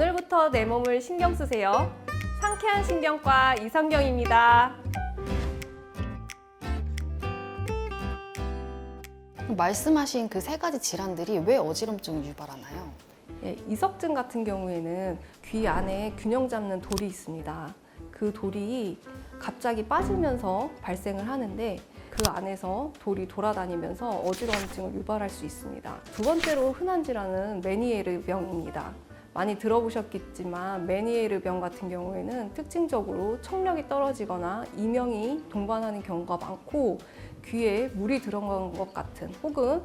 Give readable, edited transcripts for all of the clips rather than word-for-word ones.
오늘부터 내 몸을 신경 쓰세요. 상쾌한 신경과 이성경입니다. 말씀하신 그 세 가지 질환들이 왜 어지럼증을 유발하나요? 이석증 같은 경우에는 귀 안에 균형 잡는 돌이 있습니다. 그 돌이 갑자기 빠지면서 발생을 하는데 그 안에서 돌이 돌아다니면서 어지러움증을 유발할 수 있습니다. 두 번째로 흔한 질환은 메니에르 병입니다. 많이 들어보셨겠지만 메니에르 병 같은 경우에는 특징적으로 청력이 떨어지거나 이명이 동반하는 경우가 많고 귀에 물이 들어간 것 같은 혹은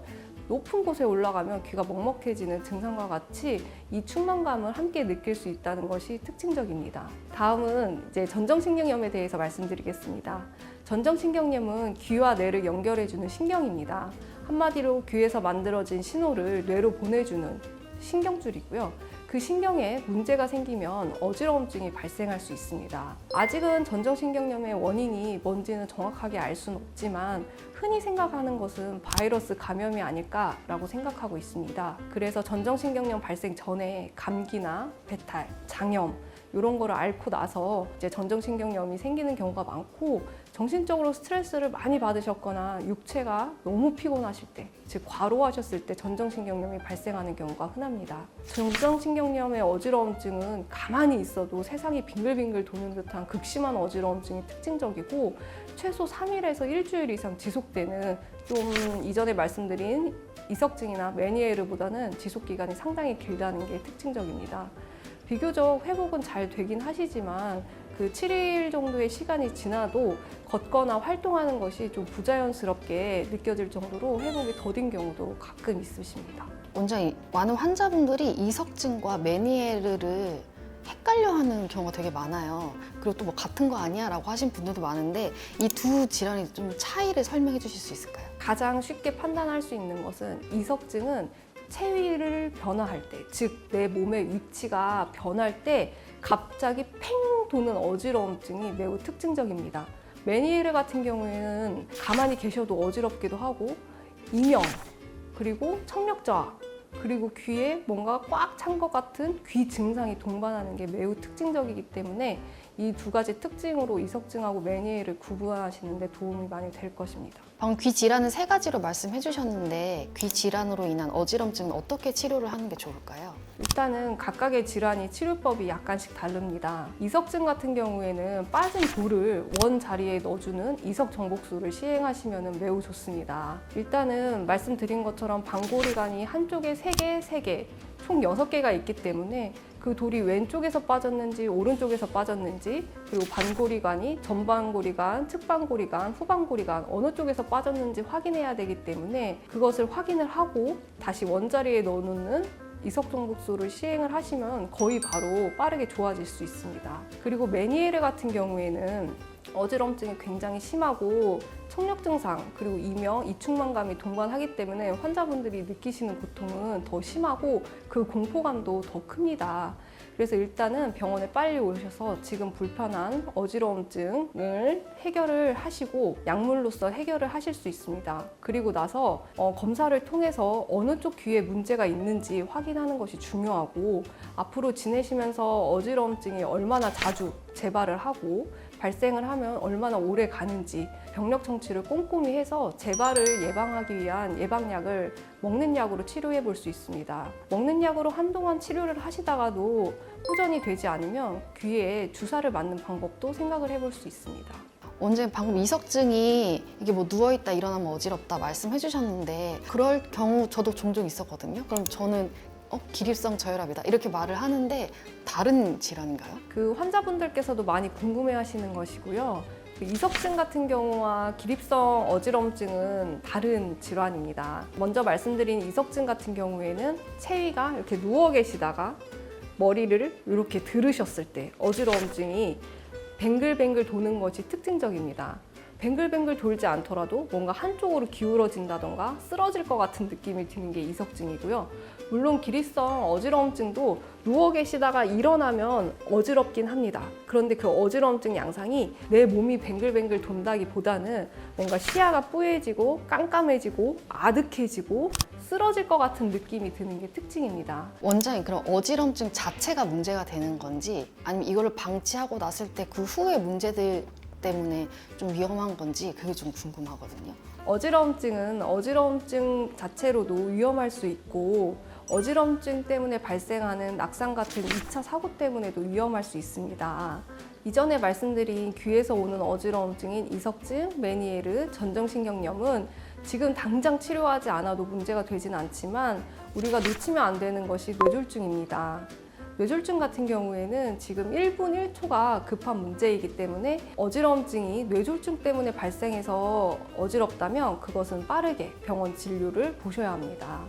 높은 곳에 올라가면 귀가 먹먹해지는 증상과 같이 이 충만감을 함께 느낄 수 있다는 것이 특징적입니다. 다음은 이제 전정신경염에 대해서 말씀드리겠습니다. 전정신경염은 귀와 뇌를 연결해주는 신경입니다. 한마디로 귀에서 만들어진 신호를 뇌로 보내주는 신경줄이고요. 그 신경에 문제가 생기면 어지러움증이 발생할 수 있습니다. 아직은 전정신경염의 원인이 뭔지는 정확하게 알 수는 없지만 흔히 생각하는 것은 바이러스 감염이 아닐까라고 생각하고 있습니다. 그래서 전정신경염 발생 전에 감기나 배탈, 장염 이런 거를 앓고 나서 이제 전정신경염이 생기는 경우가 많고 정신적으로 스트레스를 많이 받으셨거나 육체가 너무 피곤하실 때, 즉 과로하셨을 때 전정신경염이 발생하는 경우가 흔합니다. 전정신경염의 어지러움증은 가만히 있어도 세상이 빙글빙글 도는 듯한 극심한 어지러움증이 특징적이고 최소 3일에서 일주일 이상 지속되는 좀 이전에 말씀드린 이석증이나 메니에르보다는 지속기간이 상당히 길다는 게 특징적입니다. 비교적 회복은 잘 되긴 하시지만 그 7일 정도의 시간이 지나도 걷거나 활동하는 것이 좀 부자연스럽게 느껴질 정도로 회복이 더딘 경우도 가끔 있으십니다. 원장님, 많은 환자분들이 이석증과 메니에르를 헷갈려하는 경우가 되게 많아요. 그리고 또 뭐 같은 거 아니야? 라고 하신 분들도 많은데 이 두 질환의 좀 차이를 설명해 주실 수 있을까요? 가장 쉽게 판단할 수 있는 것은 이석증은 체위를 변화할 때, 즉 내 몸의 위치가 변할 때 갑자기 팽 도는 어지러움증이 매우 특징적입니다. 메니에르 같은 경우에는 가만히 계셔도 어지럽기도 하고 이명, 그리고 청력 저하, 그리고 귀에 뭔가 꽉 찬 것 같은 귀 증상이 동반하는 게 매우 특징적이기 때문에 이 두 가지 특징으로 이석증하고 메니에르를 구분하시는 데 도움이 많이 될 것입니다. 방금 귀 질환은 세 가지로 말씀해 주셨는데 귀 질환으로 인한 어지럼증은 어떻게 치료를 하는 게 좋을까요? 일단은 각각의 질환이 치료법이 약간씩 다릅니다. 이석증 같은 경우에는 빠진 돌을 원 자리에 넣어주는 이석 정복술을 시행하시면 매우 좋습니다. 일단은 말씀드린 것처럼 방골이관이 한쪽에 3개, 총 6개가 있기 때문에 그 돌이 왼쪽에서 빠졌는지 오른쪽에서 빠졌는지 그리고 반골이관이 전반골이관, 측반골이관, 후반골이관 어느 쪽에서 빠졌는지 확인해야 되기 때문에 그것을 확인을 하고 다시 원자리에 넣어놓는 이석정복술을 시행을 하시면 거의 바로 빠르게 좋아질 수 있습니다. 그리고 메니에르 같은 경우에는 어지럼증이 굉장히 심하고 청력 증상 그리고 이명, 이충만감이 동반하기 때문에 환자분들이 느끼시는 고통은 더 심하고 그 공포감도 더 큽니다. 그래서 일단은 병원에 빨리 오셔서 지금 불편한 어지러움증을 해결을 하시고 약물로서 해결을 하실 수 있습니다. 그리고 나서 검사를 통해서 어느 쪽 귀에 문제가 있는지 확인하는 것이 중요하고 앞으로 지내시면서 어지러움증이 얼마나 자주 재발을 하고 발생을 하면 얼마나 오래 가는지 병력 청취를 꼼꼼히 해서 재발을 예방하기 위한 예방약을 먹는 약으로 치료해 볼 수 있습니다. 먹는 약으로 한동안 치료를 하시다가도 호전이 되지 않으면 귀에 주사를 맞는 방법도 생각을 해볼 수 있습니다. 원장님 방금 이석증이 이게 뭐 누워있다 일어나면 어지럽다 말씀해 주셨는데 그럴 경우 저도 종종 있었거든요. 그럼 저는 기립성 저혈압이다 이렇게 말을 하는데 다른 질환인가요? 그 환자분들께서도 많이 궁금해하시는 것이고요. 이석증 같은 경우와 기립성 어지러움증은 다른 질환입니다. 먼저 말씀드린 이석증 같은 경우에는 체위가 이렇게 누워 계시다가 머리를 이렇게 들으셨을 때 어지러움증이 뱅글뱅글 도는 것이 특징적입니다. 뱅글뱅글 돌지 않더라도 뭔가 한쪽으로 기울어진다던가 쓰러질 것 같은 느낌이 드는 게 이석증이고요. 물론 기립성 어지러움증도 누워 계시다가 일어나면 어지럽긴 합니다. 그런데 그 어지러움증 양상이 내 몸이 뱅글뱅글 돈다기보다는 뭔가 시야가 뿌얘지고 깜깜해지고 아득해지고 쓰러질 것 같은 느낌이 드는 게 특징입니다. 원장님, 그럼 어지럼증 자체가 문제가 되는 건지 아니면 이거를 방치하고 났을 때 그 후에 문제들 때문에 좀 위험한 건지 그게 좀 궁금하거든요. 어지럼증은 어지럼증 자체로도 위험할 수 있고 어지럼증 때문에 발생하는 낙상 같은 2차 사고 때문에도 위험할 수 있습니다. 이전에 말씀드린 귀에서 오는 어지러움증인 이석증, 메니에르, 전정신경염은 지금 당장 치료하지 않아도 문제가 되진 않지만 우리가 놓치면 안 되는 것이 뇌졸중입니다. 뇌졸중 같은 경우에는 지금 1분 1초가 급한 문제이기 때문에 어지러움증이 뇌졸중 때문에 발생해서 어지럽다면 그것은 빠르게 병원 진료를 보셔야 합니다.